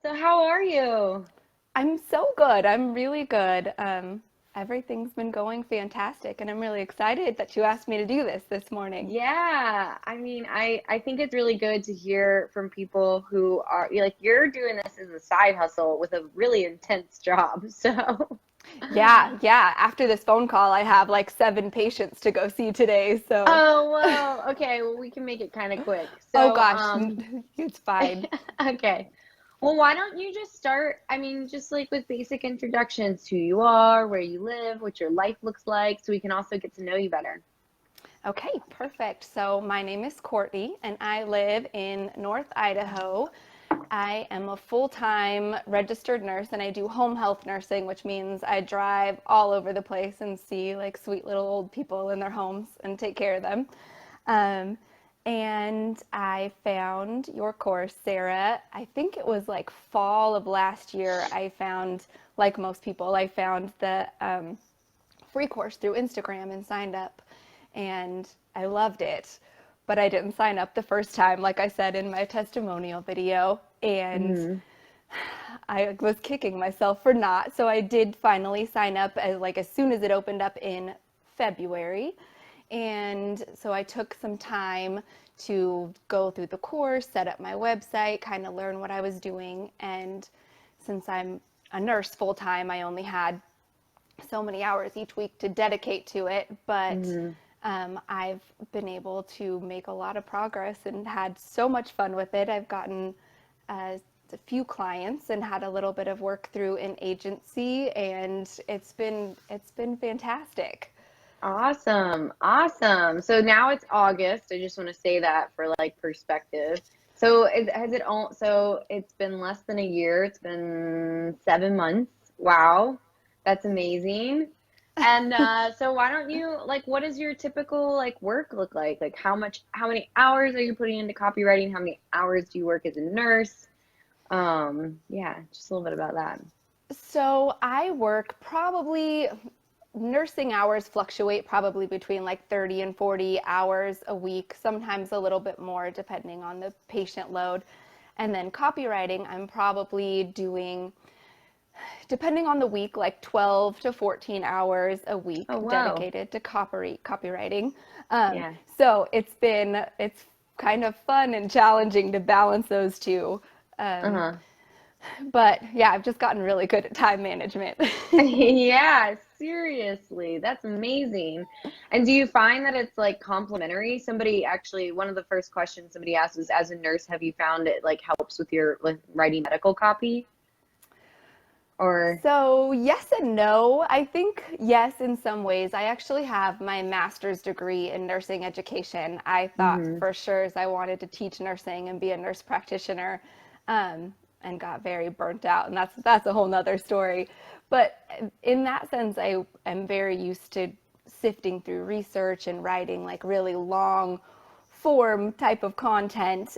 So how are you? I'm so good. I'm really good. Everything's been going fantastic, and I'm really excited that you asked me to do this morning. Yeah, I think it's really good to hear from people who are like you're doing this as a side hustle with a really intense job. So, Yeah. After this phone call, I have like 7 patients to go see today. So, oh well, okay, well we can make it kind of quick. oh So, gosh, it's fine. okay. Well, why don't you just start, just like with basic introductions, who you are, where you live, what your life looks like, so we can also get to know you better. Okay, perfect. So, my name is Courtney, and I live in North Idaho. I am a full-time registered nurse, and I do home health nursing, which means I drive all over the place and see like sweet little old people in their homes and take care of them. Um, and I found your course, Sarah. I think it was like fall of last year. I found, like most people, I found the free course through Instagram and signed up, and I loved it. But I didn't sign up the first time, like I said in my testimonial video, and Hmm. I was kicking myself for not. So I did finally sign up as soon as it opened up in February. And so I took some time to go through the course, set up my website, kind of learn what I was doing. And since I'm a nurse full time, I only had so many hours each week to dedicate to it. But Hmm. I've been able to make a lot of progress and had so much fun with it. I've gotten uh, a few clients and had a little bit of work through an agency, and it's been fantastic. Awesome. Awesome. So now it's August. I just want to say that for like perspective. So has it all, so it's been less than a year. It's been 7 months. Wow. That's amazing. And so why don't you like what does your typical like work look like? Like how many hours are you putting into copywriting? How many hours do you work as a nurse? Yeah, just a little bit about that. So I work probably nursing hours fluctuate probably between like 30 and 40 hours a week, sometimes a little bit more depending on the patient load. And then copywriting, I'm probably doing, depending on the week, like 12 to 14 hours a week Oh, wow. dedicated to copywriting. Um, Yeah. so it's kind of fun and challenging to balance those two. Um, Uh-huh. but yeah, I've just gotten really good at time management. Yeah, seriously. That's amazing. And do you find that it's like complementary? Somebody actually, one of the first questions somebody asked was, as a nurse, have you found it like helps with your like writing medical copy? Or, So, yes and no. I think yes, in some ways. I actually have my master's degree in nursing education. I thought mm-hmm. for sure as I wanted to teach nursing and be a nurse practitioner, and got very burnt out. And that's a whole nother story. But in that sense, I am very used to sifting through research and writing like really long form type of content.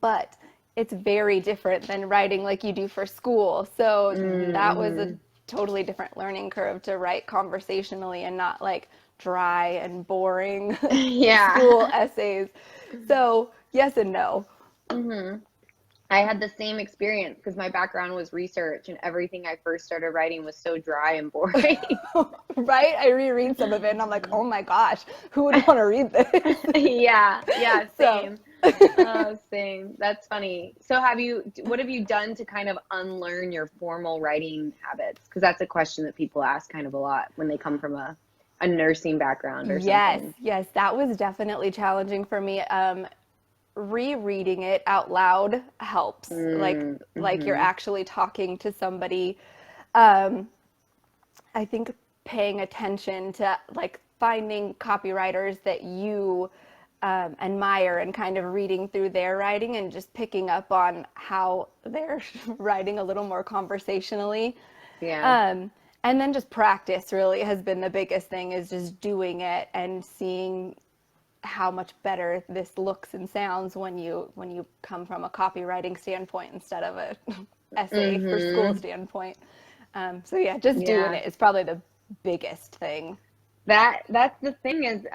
But it's very different than writing like you do for school. So that was a Mm-hmm. totally different learning curve to write conversationally and not like dry and boring school Yeah. essays. So, yes and no. Mm-hmm. I had the same experience because my background was research and everything I first started writing was so dry and boring. Right? I reread some of it and I'm like, oh my gosh, who would want to read this? Yeah, yeah, So, same. Oh, same. That's funny. So what have you done to kind of unlearn your formal writing habits? Because that's a question that people ask kind of a lot when they come from a nursing background or yes, something. yes, that was definitely challenging for me. Rereading it out loud helps. Like you're Mm-hmm. actually talking to somebody. Um, I think paying attention to like finding copywriters that you admire and kind of reading through their writing and just picking up on how they're writing a little more conversationally. Yeah. Um, and then just practice really has been the biggest thing is just doing it and seeing how much better this looks and sounds when you come from a copywriting standpoint instead of a essay for school Mm-hmm. standpoint. So yeah, just doing Yeah. it is probably the biggest thing. That's the thing is,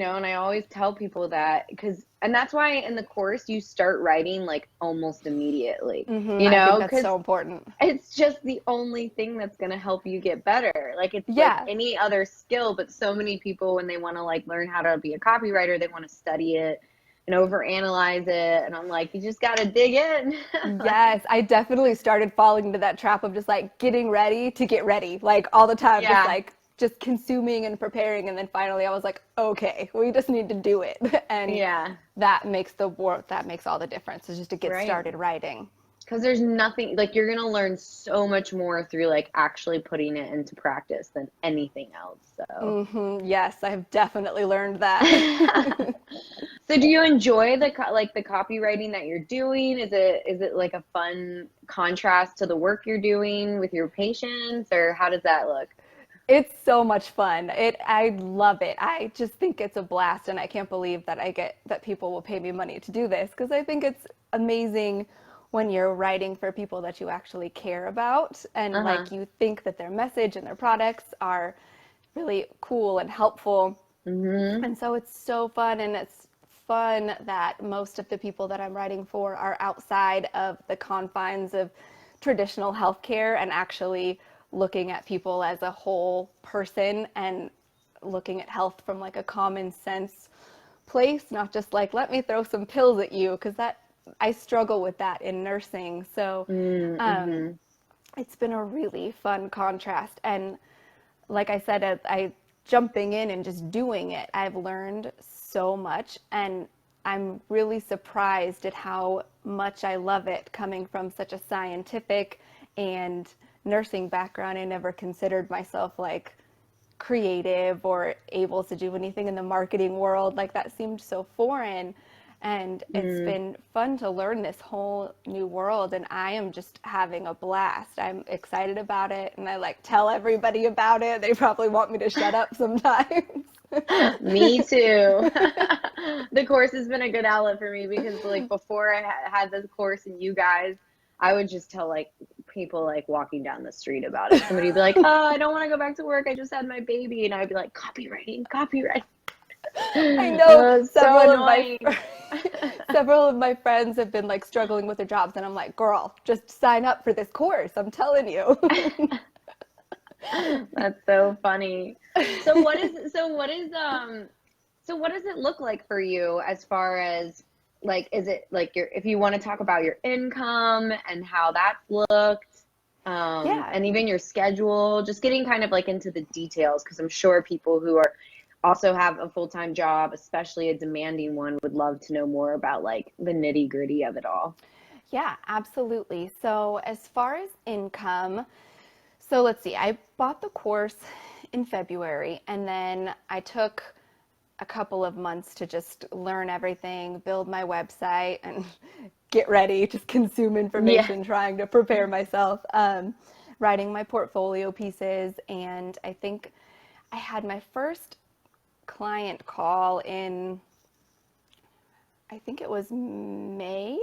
and I always tell people that and that's why in the course you start writing like almost immediately, I think that's because so important. it's just the only thing that's going to help you get better. Like it's like Yeah. any other skill, but so many people, when they want to like learn how to be a copywriter, they want to study it and overanalyze it. And I'm like, you just got to dig in. Yes, I definitely started falling into that trap of just like getting ready to get ready, like all the time, just Yeah. like just consuming and preparing. And then finally I was like, okay, we just need to do it. And Yeah. that makes that makes all the difference, is just to get Right. started writing. Because there's nothing like you're going to learn so much more through like actually putting it into practice than anything else. So, Yes, I've definitely learned that. so do you enjoy the copywriting that you're doing? Is it like a fun contrast to the work you're doing with your patients, or how does that look? It's so much fun. I love it. I just think it's a blast, and I can't believe that people will pay me money to do this, because I think it's amazing when you're writing for people that you actually care about, and Uh-huh. like you think that their message and their products are really cool and helpful. Mhm. And so it's so fun, and it's fun that most of the people that I'm writing for are outside of the confines of traditional healthcare and actually looking at people as a whole person and looking at health from like a common sense place, not just like, let me throw some pills at you, because that I struggle with that in nursing. So Mm-hmm. it's been a really fun contrast. And like I said, as I jumping in and just doing it, I've learned so much, and I'm really surprised at how much I love it, coming from such a scientific and nursing background. I never considered myself like creative or able to do anything in the marketing world. Like that seemed so foreign. And it's Mm. been fun to learn this whole new world, and I am just having a blast. I'm excited about it, and I like tell everybody about it. They probably want me to shut up sometimes. Me too. The course has been a good outlet for me because like before I had this course and you guys, I would just tell like people like walking down the street about it. Somebody would be like, "Oh, I don't want to go back to work. I just had my baby." And I'd be like, "Copywriting, copywriting." I know Oh, it's so annoying. several of my friends have been like struggling with their jobs, and I'm like, girl, just sign up for this course. I'm telling you. That's so funny. So what does it look like for you as far as like, is it like if you want to talk about your income and how that's looked, Yeah. and even your schedule, just getting kind of like into the details, because I'm sure people who are also have a full-time job, especially a demanding one, would love to know more about like the nitty-gritty of it all. Yeah, absolutely. So as far as income, so let's see, I bought the course in February, and then I took a couple of months to just learn everything, build my website, and get ready, just consume Yeah. information, trying to prepare myself, writing my portfolio pieces. And I think I had my first client call in, I think it was May.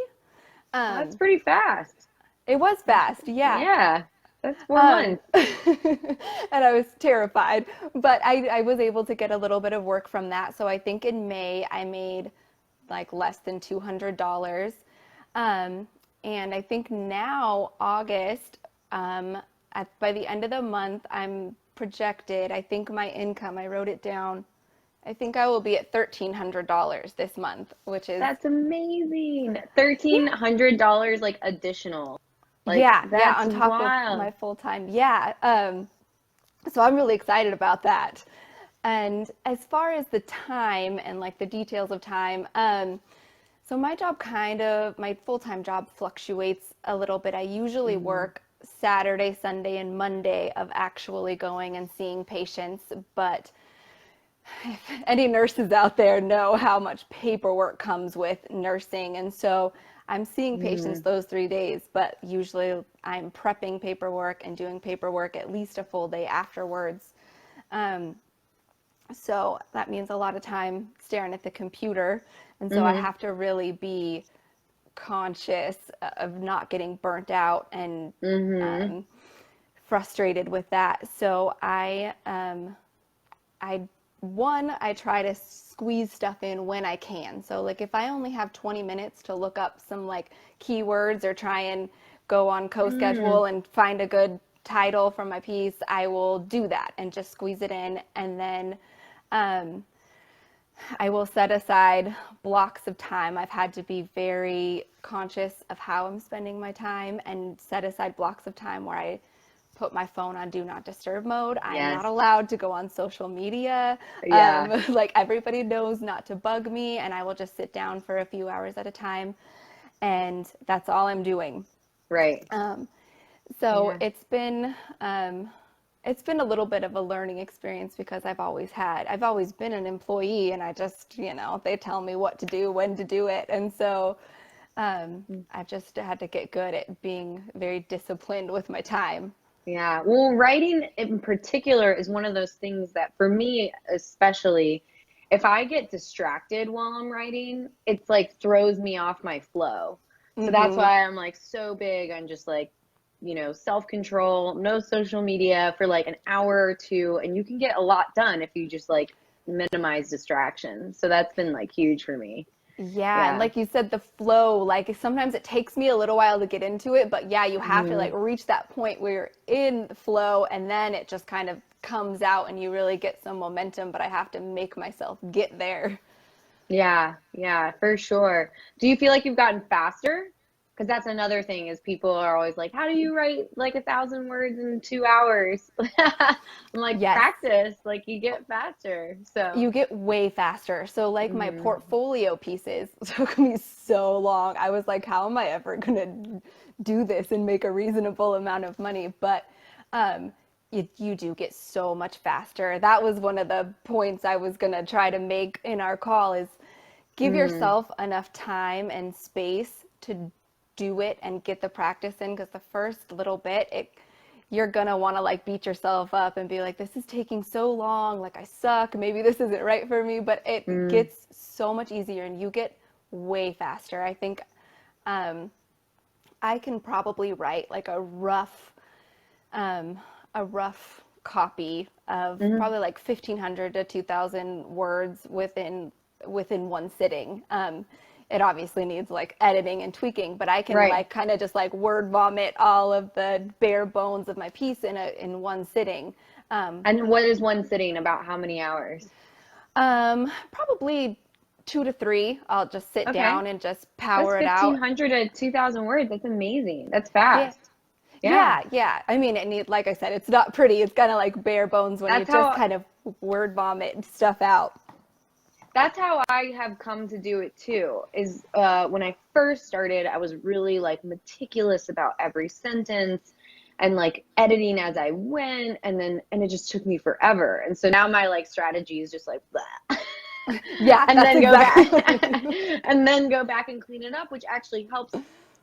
Well, that's Um, pretty fast. it was fast, yeah. Yeah, that's 4 months. And I was terrified, but I was able to get a little bit of work from that. So I think in May I made like less than $200. Um, and I think now, August, by the end of the month, I'm projected, I think my income, I wrote it down, I think I will be at $1,300 this month, which is, That's amazing. yeah, $1,300 like additional. Like yeah, that's on top of wild. my full time. Yeah. So I'm really excited about that. And as far as the time and like the details of time, so my full-time job fluctuates a little bit. I usually Hmm. work Saturday, Sunday, and Monday of actually going and seeing patients, but any nurses out there know how much paperwork comes with nursing. And so I'm seeing patients Hmm. those 3 days, but usually I'm prepping paperwork and doing paperwork at least a full day afterwards. Um, so that means a lot of time staring at the computer. And so I Hmm. have to really be conscious of not getting burnt out and Hmm. um, frustrated with that. So I one, I try to squeeze stuff in when I can. So like if I only have 20 minutes to look up some like keywords or try and go on Mm, CoSchedule and find a good title for my piece, I will do that and just squeeze it in. And then um, I will set aside blocks of time. I've had to be very conscious of how I'm spending my time and set aside blocks of time where I put my phone on do not disturb mode. I am not yes. allowed to go on social media. Yeah. Like everybody knows not to bug me, and I will just sit down for a few hours at a time, and that's all I'm doing. Right. Um, so Yeah. it's been a little bit of a learning experience because I've always been an employee, and I just, they tell me what to do, when to do it. And so I've just had to get good at being very disciplined with my time. Yeah. Well, writing in particular is one of those things that for me, especially, if I get distracted while I'm writing, it's like throws me off my flow. So that's Hmm. why I'm like so big on just like, self-control, no social media for like an hour or two, and you can get a lot done if you just like minimize distractions. So that's been like huge for me. Yeah, and Yeah. like you said, the flow, like sometimes it takes me a little while to get into it, but yeah, you have to like Mhm. reach that point where you're in the flow and then it just kind of comes out and you really get some momentum, but I have to make myself get there. Yeah, yeah, for sure. Do you feel like you've gotten faster? Because that's another thing is people are always like, how do you write like 1,000 words in 2 hours? I'm like, Yes, practice, like you get faster. So, you get way faster. So like my mhm, portfolio pieces took me so long. I was like, how am I ever gonna do this and make a reasonable amount of money? But um, you do get so much faster. That was one of the points I was gonna try to make in our call is give mm, yourself enough time and space to do it and get the practice in because the first little bit you're gonna want to like beat yourself up and be like, this is taking so long, like I suck, maybe this isn't right for me, but it mm, gets so much easier and you get way faster. I think um, I can probably write like um, a rough copy of mm, probably like 1,500 to 2,000 words within one sitting. It obviously needs like editing and tweaking, but I can right. like kind of just like word vomit all of the bare bones of my piece in one sitting. Um, And what is one sitting about how many hours? Probably 2 to 3. I'll just sit Okay. down and just That's power it out. 1,500 to 2,000 words. That's amazing. That's Yeah. fast. Yeah. Yeah. I mean, like I said, it's not pretty. It's kind of like bare bones when you That's just how kind of word vomit stuff out. That's how I have come to do it too. Is when I first started, I was really like meticulous about every sentence and like editing as I went, and it just took me forever. And so now my like strategy is just like blah. Yeah, And that's then go exactly back what I do. and then go back and clean it up, which actually helps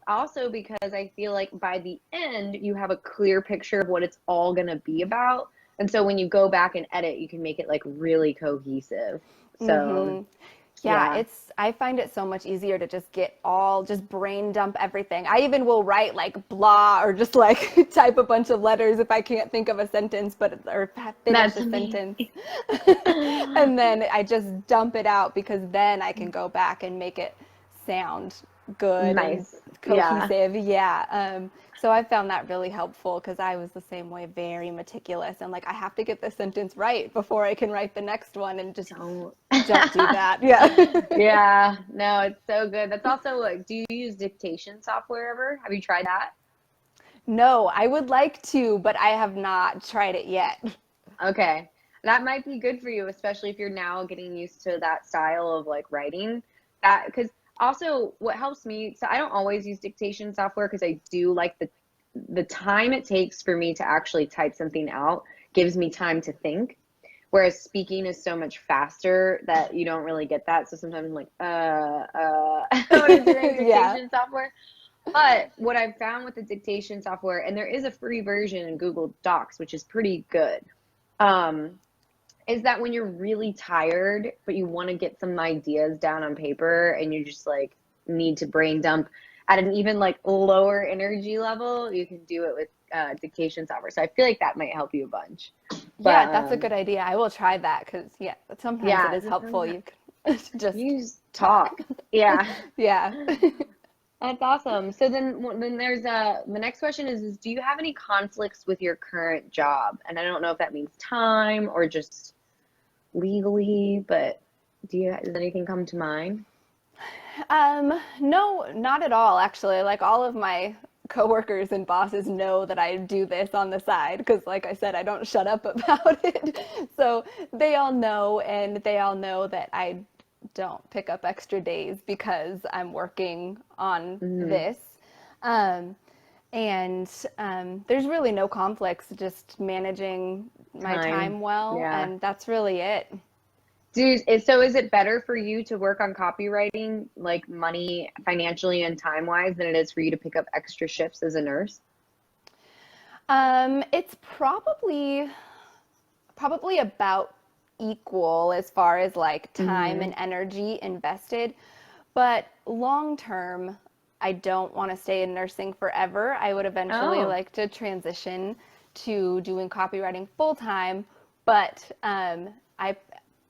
also because I feel like by the end you have a clear picture of what it's all going to be about. And so when you go back and edit, you can make it like really cohesive. So, Hmm. Yeah, yeah. I find it so much easier to just brain dump everything. I even will write like blah or just like type a bunch of letters if I can't think of a sentence, or finish That's a sentence. amazing. And then I just dump it out because then I can go back and make it sound good and Nice. Yeah. cohesive. Yeah. So I found that really helpful because I was the same way, very meticulous and like I have to get the sentence right before I can write the next one and just Don't. don't do that. Yeah. Yeah. No, it's so good. That's also like, do you use dictation software ever? Have you tried that? No, I would like to, but I have not tried it yet. Okay. That might be good for you, especially if you're now getting used to that style of like writing. That because also what helps me, so I don't always use dictation software because I do like the time it takes for me to actually type something out gives me time to think. Whereas speaking is so much faster that you don't really get that. So sometimes I'm like, when I'm doing Yeah. dictation software. But what I've found with the dictation software, and there is a free version in Google Docs, which is pretty good, um, is that when you're really tired, but you want to get some ideas down on paper and you just like need to brain dump at an even like lower energy level, you can do it with dictation software. So I feel like that might help you a bunch. Yeah, But that's a good idea. I will try that because, yeah, sometimes it yeah, is helpful. You can just you just talk. talk. Yeah. Yeah. That's awesome. So then there's the next question is do you have any conflicts with your current job? And I don't know if that means time or just legally, but does anything come to mind? No, not at all, actually. Like all of my coworkers and bosses know that I do this on the side because, like I said, I don't shut up about it. So they all know, and they all know that I don't pick up extra days because I'm working on Hmm. this. Um, and there's really no conflicts, just managing my Time. time well, Yeah. and that's really it. So is it better for you to work on copywriting, like money, financially and time wise, than it is for you to pick up extra shifts as a nurse? It's probably about equal as far as like time Hmm. and energy invested. But long term, I don't want to stay in nursing forever. I would eventually Oh, like to transition to doing copywriting full time, but I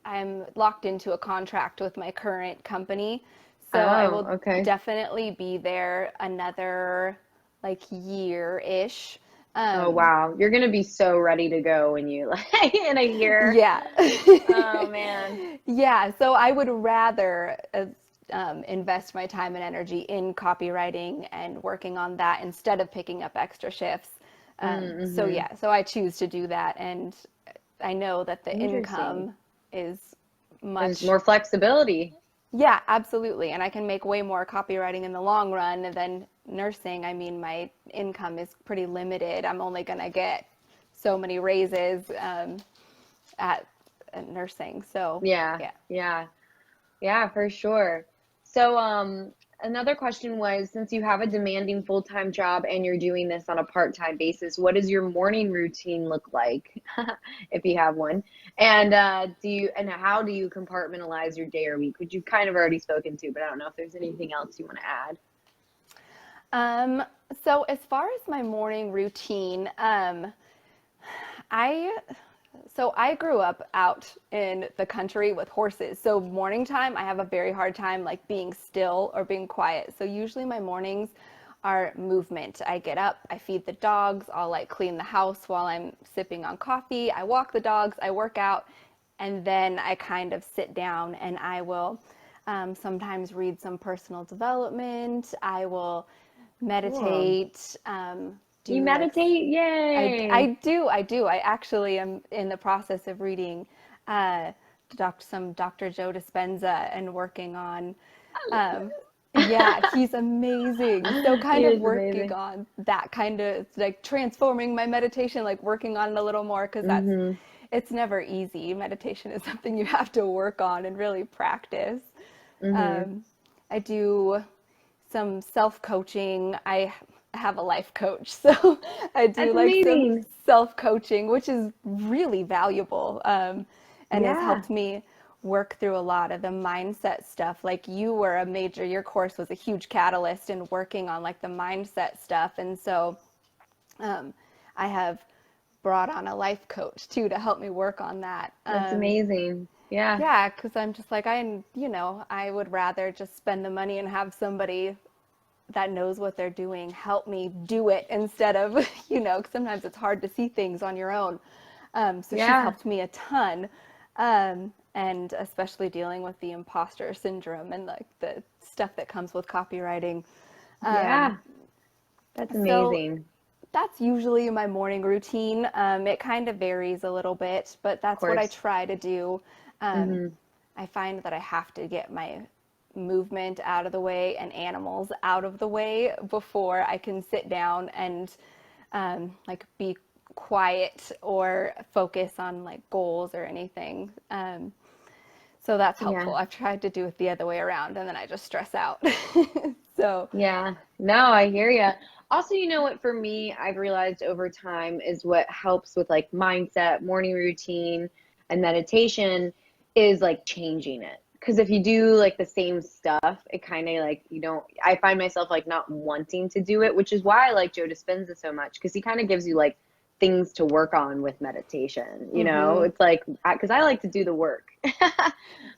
I'm locked into a contract with my current company, so I oh, will okay. definitely be there another like year-ish. Oh, Um, wow. You're gonna be so ready to go when you like in a year. Yeah. Oh man. Yeah, so I would rather invest my time and energy in copywriting and working on that instead of picking up extra shifts. So Mm-hmm. yeah, so I choose to do that, and I know that the Interesting. income is There's much, more flexibility. yeah, absolutely, and I can make way more copywriting in the long run than nursing. I mean, my income is pretty limited. I'm only gonna get so many raises at, at nursing. So, Yeah, yeah. yeah, yeah, for sure. So, another question was, since you have a demanding full-time job and you're doing this on a part-time basis, what does your morning routine look like, if you have one? And and how do you compartmentalize your day or week, which you've kind of already spoken to, but I don't know if there's anything else you want to add. Um, so as far as my morning routine, I I grew up out in the country with horses. So morning time, I have a very hard time like being still or being quiet. So usually my mornings are movement. I get up, I feed the dogs, I'll like clean the house while I'm sipping on coffee. I walk the dogs, I work out, and then I kind of sit down and I will sometimes read some personal development. I will Cool. meditate, You do like meditate? Yay. I do. I actually am in the process of reading uh, some Dr. Joe Dispenza and working on, um, yeah, he's amazing. So He kind of is working amazing. on that kind of like transforming my meditation, like working on it a little more because Hmm. it's never easy. Meditation is something you have to work on and really practice. Hmm. Um, I do some self-coaching. I have a life coach, so I do That's like some amazing. self-coaching, which is really valuable, and has Yeah. helped me work through a lot of the mindset stuff. Like your course was a huge catalyst in working on like the mindset stuff, and so um, I have brought on a life coach too to help me work on that. That's amazing. Yeah. Yeah, because I'm just like I would rather just spend the money and have somebody that knows what they're doing help me do it instead of 'cause sometimes it's hard to see things on your own. So she's Yeah. helped me a ton, and especially dealing with the imposter syndrome and like the stuff that comes with copywriting. Um, Yeah. That's so amazing. that's usually my morning routine. It kind of varies a little bit, but Of that's what I course. try to do. Um, Hmm. I find that I have to get my movement out of the way and animals out of the way before I can sit down and like be quiet or focus on like goals or anything. So that's Yeah. helpful. I've tried to do it the other way around and then I just stress out. So, Yeah. No, I hear you. Also, you know what, for me, I've realized over time is what helps with like mindset, morning routine, and meditation is like changing it. Because if you do like the same stuff, it kind of like you don't, I find myself like not wanting to do it, which is why I like Joe Dispenza so much because he kind of gives you like things to work on with meditation, you know? It's like, because I like to do the work.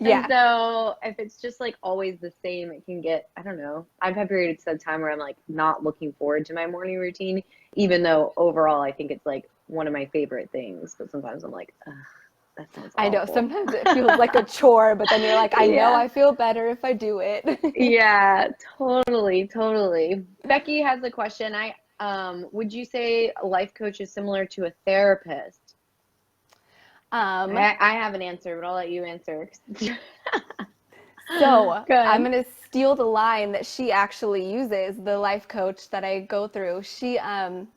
And so if it's just like always the same, it can get, I don't know. I've had periods of time where I'm like not looking forward to my morning routine, even though overall I think it's like one of my favorite things. But sometimes I'm like, ugh, that sounds awful. I know sometimes it feels like a chore, but then you're like, I know I feel better if I do it. Yeah, totally, totally. Becky has a question. Would you say a life coach is similar to a therapist? I have an answer, but I'll let you answer. So Good. I'm going to steal the line that she actually uses, the life coach that I go through. So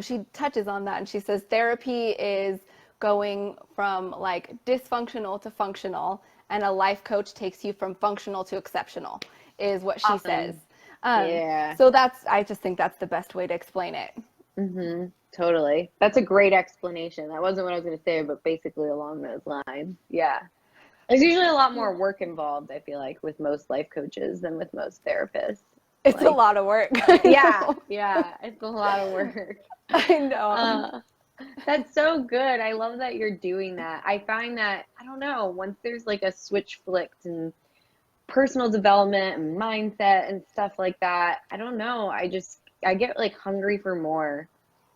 she touches on that and she says therapy is going from like dysfunctional to functional, and a life coach takes you from functional to exceptional, is what she says. So I just think that's the best way to explain it. Totally. That's a great explanation. That wasn't what I was going to say, but basically along those lines. Yeah. There's usually a lot more work involved, I feel like, with most life coaches than with most therapists. It's a lot of work. Yeah, it's a lot of work. I know. That's so good. I love that you're doing that. I find that, I don't know, once there's like a switch flicked and personal development and mindset and stuff like that, I don't know. I get like hungry for more,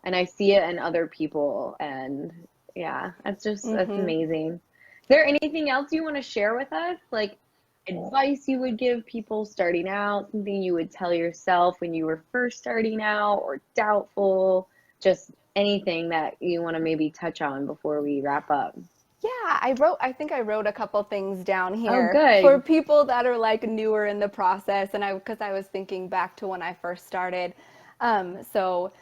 and I see it in other people. And yeah, that's amazing. Is there anything else you want to share with us? Like advice you would give people starting out, something you would tell yourself when you were first starting out or doubtful, just anything that you want to maybe touch on before we wrap up? Yeah, I think I wrote a couple things down here good. for people that are like newer in the process. And because I was thinking back to when I first started. So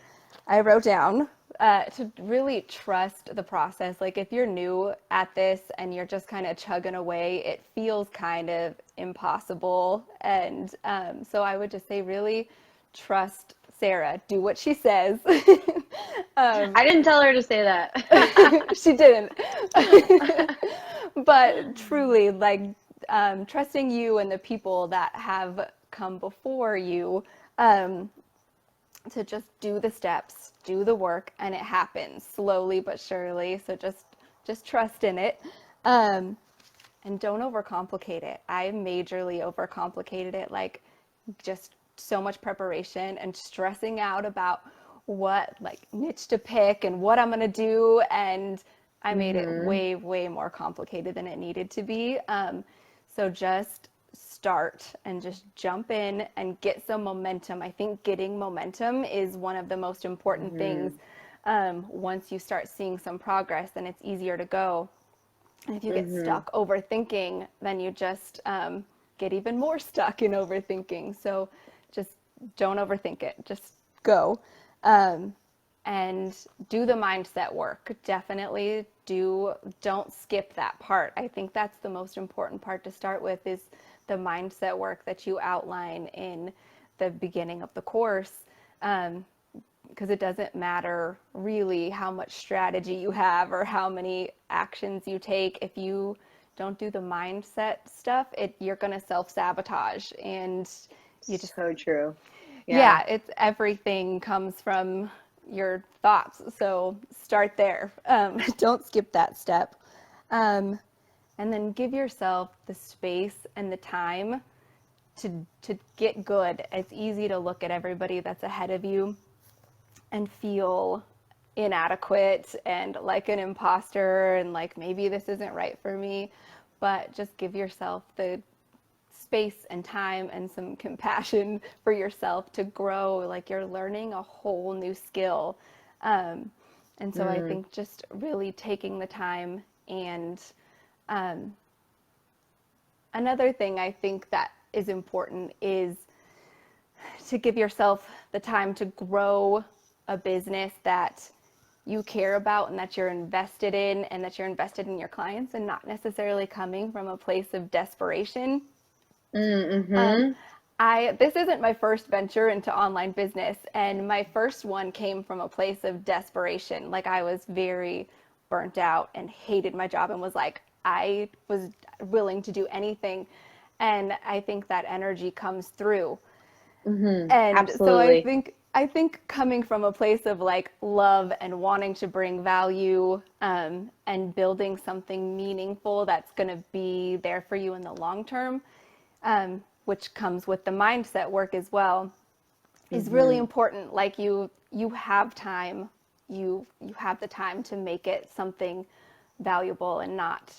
I wrote down to really trust the process. Like if you're new at this and you're just kind of chugging away, it feels kind of impossible. And so I would just say really trust Sarah, do what she says. I didn't tell her to say that. She didn't. But truly, like trusting you and the people that have come before you to just do the steps, do the work, and it happens slowly but surely. So just trust in it. And don't overcomplicate it. I majorly overcomplicated it, like just so much preparation and stressing out about what like niche to pick and what I'm going to do. And I made it way, way more complicated than it needed to be. So just start and just jump in and get some momentum. I think getting momentum is one of the most important things. Once you start seeing some progress, then it's easier to go. And if you get stuck overthinking, then you just get even more stuck in overthinking. So just don't overthink it. Just go. And do the mindset work. Definitely don't skip that part. I think that's the most important part to start with, is the mindset work that you outline in the beginning of the course. Because it doesn't matter really how much strategy you have or how many actions you take. If you don't do the mindset stuff, you're going to self-sabotage, and you just... So true. Yeah, it's everything comes from your thoughts. So start there. Don't skip that step. And then give yourself the space and the time to get good. It's easy to look at everybody that's ahead of you and feel inadequate and like an imposter and like maybe this isn't right for me. But just give yourself the space and time and some compassion for yourself to grow. Like you're learning a whole new skill. And so I think just really taking the time. And another thing I think that is important is to give yourself the time to grow a business that you care about and that you're invested in, and that you're invested in your clients, and not necessarily coming from a place of desperation. This isn't my first venture into online business, and my first one came from a place of desperation. Like I was very burnt out and hated my job and was like, I was willing to do anything. And I think that energy comes through. And Absolutely. so I think I think coming from a place of like love and wanting to bring value, and building something meaningful that's going to be there for you in the long term, which comes with the mindset work as well, is really important. Like you have time, you have the time to make it something valuable and not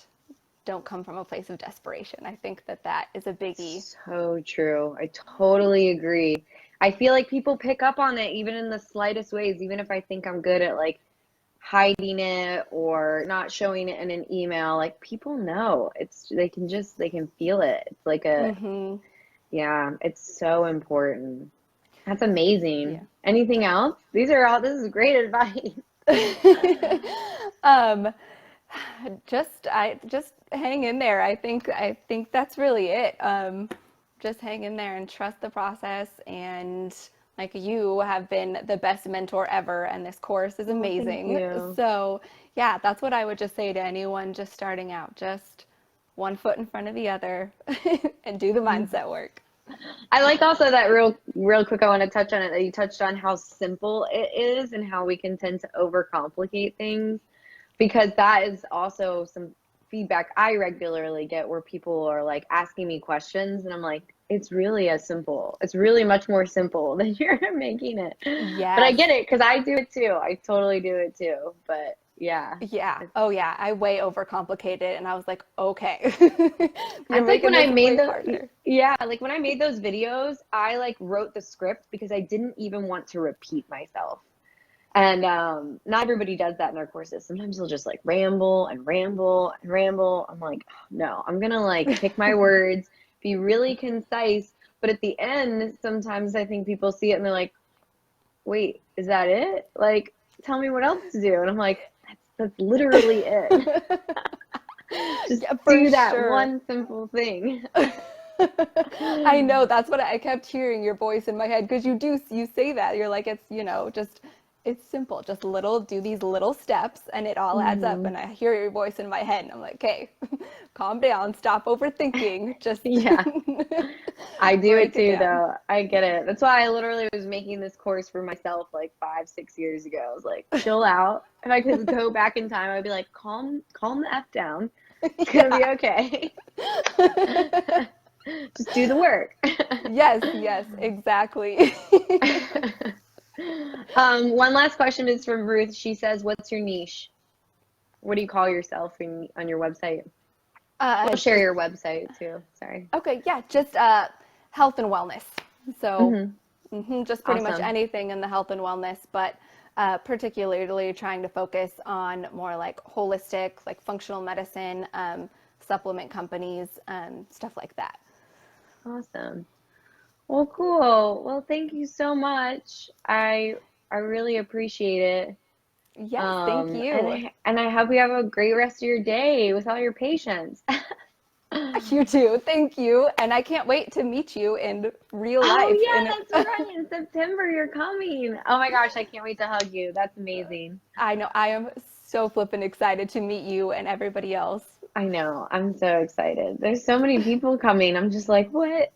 don't come from a place of desperation. I think that that is a biggie. So true. I totally agree. I feel like people pick up on it even in the slightest ways, even if I think I'm good at like hiding it or not showing it in an email. Like people know. They can feel it. It's like yeah, it's so important. That's Yeah. amazing. Anything else? This is great advice. um, just hang in there. I think that's really it. Just hang in there and trust the process. And like, you have been the best mentor ever, and this course is Oh, thank amazing. you. So yeah, that's what I would just say to anyone just starting out. Just one foot in front of the other and do the mindset work. I like also that real quick, I want to touch on it, that you touched on how simple it is and how we can tend to overcomplicate things, because that is also some feedback I regularly get where people are like asking me questions and I'm like, it's really much more simple than you're making it. But I Yes. get it because I do it too. I totally do it too. But yeah. Yeah. Oh, yeah. I way overcomplicated, and I was like, okay, you're That's like making when I this made way harder. like when I made those videos, I like wrote the script because I didn't even want to repeat myself. And not everybody does that in their courses. Sometimes they'll just like ramble and ramble and ramble. I'm like, "Oh, no, I'm gonna like pick my words, be really concise. But at the end, sometimes I think people see it and they're like, wait, is that it? Like, tell me what else to do. And I'm like, that's literally it. Just Yeah, for do that sure. one simple thing. I know, that's what I kept hearing your voice in my head, because you say that. You're like, it's, just it's simple. Just do these little steps and it all adds up. Hmm. And I hear your voice in my head and I'm like, okay, calm down, stop overthinking, just Yeah. I do it break it too, down. though. I get it. That's why I literally was making this course for myself like 5, 6 years ago. I was like, chill out. If I could go back in time, I'd be like, calm the F down. It's gonna be Yeah. okay. Just do the work. Yes, yes, exactly. One last question is from Ruth. She says, what's your niche? What do you call yourself on your website? We'll share Just your website too. Sorry. okay, yeah, just health and wellness. So, Hmm. just pretty much Awesome. anything in the health and wellness, but particularly trying to focus on more like holistic, like functional medicine, supplement companies, stuff like that. Awesome. Well, cool. Well, thank you so much. I really appreciate it. Yes, thank you. And I hope you have a great rest of your day with all your patients. You too. Thank you. And I can't wait to meet you in real Oh life. yeah, that's right. In September you're coming. Oh my gosh, I can't wait to hug you. That's amazing. I know I am so flippin' excited to meet you and everybody else. I know. I'm so excited. There's so many people coming. I'm just like, what?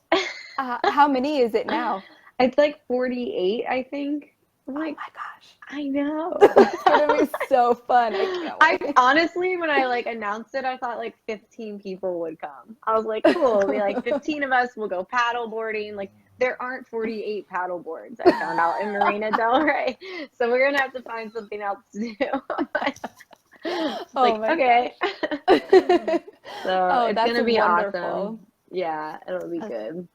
How many is it now? It's like 48, I think. I'm Oh like, my gosh. I know. It's gonna be so fun. I can't I wait. honestly, when I like announced it, I thought like 15 people would come. I was like, cool, it'll be like 15 of us will go paddle boarding. Like there aren't 48 paddle boards, I found out in Marina Del Rey. So we're gonna have to find something else to do. It's Oh like, my okay. gosh. So Oh, it's that's gonna be wonderful. awesome. Yeah, it'll be good.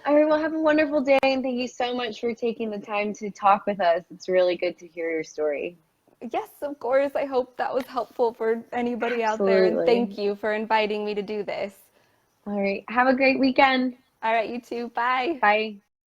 All right, well, have a wonderful day, and thank you so much for taking the time to talk with us. It's really good to hear your story. Yes, of course. I hope that was helpful for anybody out there. And thank Absolutely. you for inviting me to do this. All right, have a great weekend. All right, you too. Bye. Bye.